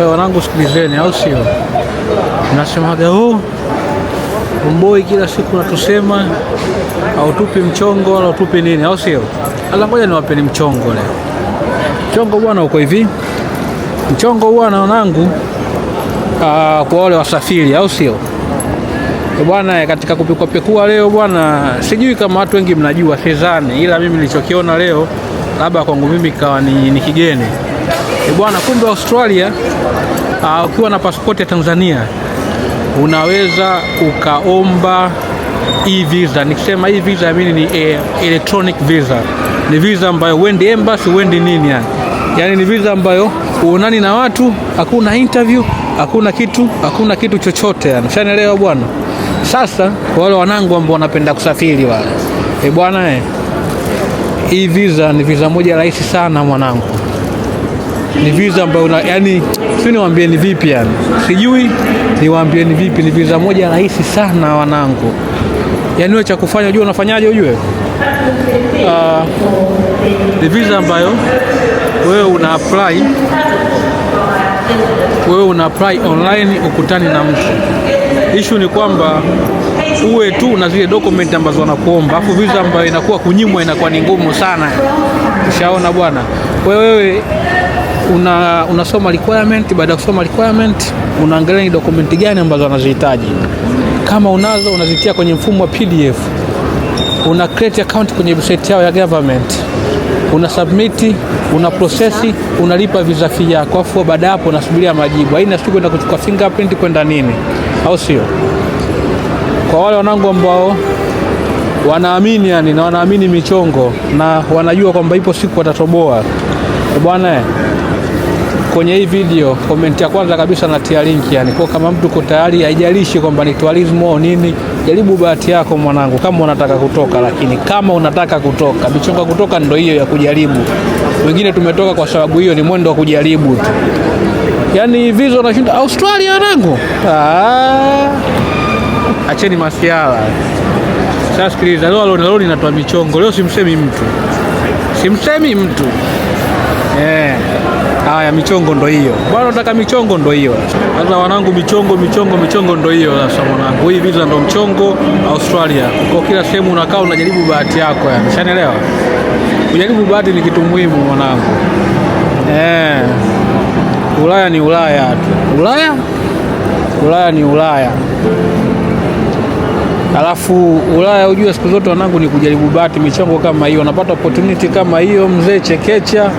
Wanangu sikilizeni, au sio? Nasemaga Mboi kila siku natusema au tupi mchongo wala tupi nini, au sio? Ala, ngoja niwapeni mchongo leo. Mchongo bwana uko hivi. Mchongo bwana wanangu, kwa wale wasafiri, au sio? Bwana, katika kupekua leo bwana, sijui kama watu wengi mnajua Sezane, ila mimi nilichokiona leo labda kwangu mimi kawa ni kigeni. Bwana, kumbe Australia ukiwa na pasipoti ya Tanzania unaweza ukaomba e-visa. Nikisema e-visa mimi ni electronic visa. Ni visa ambayo uendi embassy, uendi nini yani. Yaani ni visa ambayo uonani na watu, hakuna interview, hakuna kitu chochote yani. Ushanielewa bwana? Sasa kwa wale wanangu ambao wanapenda kusafiri wale. Bwana hii visa ni visa moja rahisi sana mwanangu. Ni visa ambayo yani sio niwaambie ni vipi yani. Sijui niwaambie ni vipi, ni visa moja rahisi sana wanangu. Yaani wewe cha kufanya unajua unafanyaje ujue? Ni visa ambayo wewe una apply online, ukutani na mtu. Issue ni kwamba uwe tu na zile document ambazo wanakuomba. Alafu visa ambayo inakuwa kunyimwa inakuwa ni ngumu sana. Ushaona bwana? Wewe unasoma requirement, baada ya kusoma requirement unaangalia ni dokumenti gani ambazo wanazihitaji. Kama unazo unazitia kwenye mfumo wa PDF. Una create account kwenye website yao ya government. Una submit, una process, unalipa visa fee yako. Afu baada hapo unasubiria majibu. Haina siku kwenda kuchukua fingerprint kwenda nini, au sio? Kwa wale wanangu ambao wanaamini yani na wanaamini michongo na wanajua kwamba ipo siku watatoboa, bwana, kwenye hii video comment ya kwanza kabisa natia link yani. Kwa kama mtu uko tayari, haijalishi kwamba ni tourism au nini, jaribu bahati yako mwanangu kama unataka kutoka. Lakini kama unataka kutoka, michongo kutoka ndio hiyo ya kujaribu. Wengine tumetoka kwa sababu hiyo, ni mwendo wa kujaribu tu. Yani visa unashinda Australia wanangu. Acheni masiala. Sasa sikiliza, leo ninatoa michongo. Leo simsemi mtu. Haya, michongo ndo hiyo. Bwana, nataka michongo ndo hiyo. Sasa wanangu, michongo ndo hiyo sasa mwanangu. Hii visa ndo mchongo Australia. Kwa kila sehemu unakaa unajaribu bahati yako yani. Ushanielewa? Kujaribu bahati ni kitu muhimu mwanangu. Ulaya ni Ulaya tu. Ulaya ni Ulaya. Alafu Ulaya ujue siku zote wanangu ni kujaribu bahati. Michongo kama hiyo, unapata opportunity kama hiyo, mzee chekecha,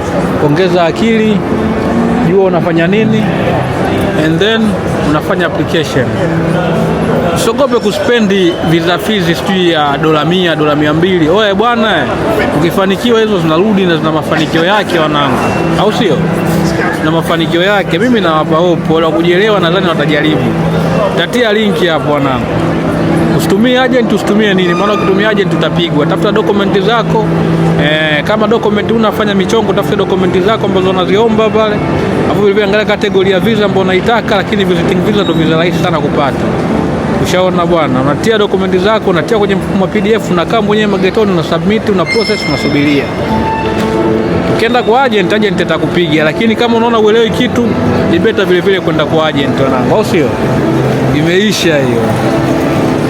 ongeza akili, jua unafanya nini, and then unafanya application. Usiogope kuspendi visa fees sijui ya $100, $200. Oe bwana, ukifanikiwa hizo zinarudi na zina mafanikio yake wanangu, au sio? Na mafanikio yake. Mimi nawapa hope wala kujielewa, nadhani watajaribu. Tatia linki hapo wanangu. Usitumie agent, usitumie nini, maana ukitumia agent utapigwa. Tafuta dokumenti zako. Kama dokumenti unafanya michongo, tafuta dokumenti zako ambazo unaziomba pale. Alafu vile angalia kategoria ya visa ambayo unaitaka, lakini visiting visa ndio visa rahisi sana kupata. Ushaona bwana, unatia dokumenti zako, unatia kwenye mfumo wa PDF, unakaa mwenyewe magetoni, una submit, una process, unasubiria. Ukienda kwa agent atakupigia, lakini kama unaona uelewi kitu, ni beta vile kwenda kwa agent wanangu, au sio? Imeisha hiyo.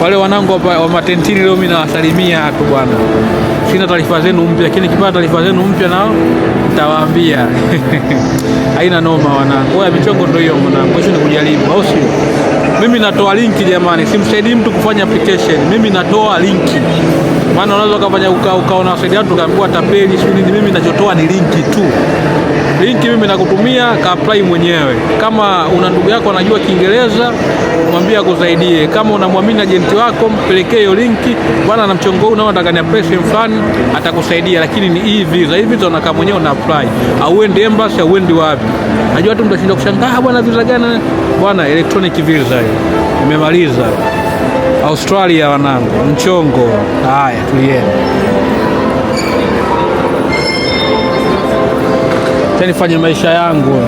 Wale wanangu wa matentini leo mimi nawasalimia tu bwana. Sina taarifa zenu mpya, lakini nikipata taarifa zenu mpya nao nitawaambia. Haina noma wanangu. Kwa michongo ndio hiyo mwanangu. Hicho ni kujaribu, au sio? Mimi natoa linki jamani. Simsaidii mtu kufanya application. Mimi natoa linki. Maana unaweza kufanya ukaona wasaidia watu kaambiwa tapeli sio nini. Mimi ninachotoa ni linki tu. Linki mimi nakutumia, ka apply mwenyewe. Kama una ndugu yako anajua Kiingereza, mwambie akusaidie. Kama unamwamini agent wako, mpelekee hiyo linki. Bwana, na mchongo huu nataka ni apply fulani, atakusaidia. Lakini ni hii visa. Hii visa unakaa mwenyewe una apply. Auendi embassy, auendi wapi. Najua watu mtashinda kushangaa, bwana visa gani? Bwana, electronic visa hiyo. Nimemaliza. Australia wanangu, mchongo. Haya, tulieni. Nifanye maisha yangu.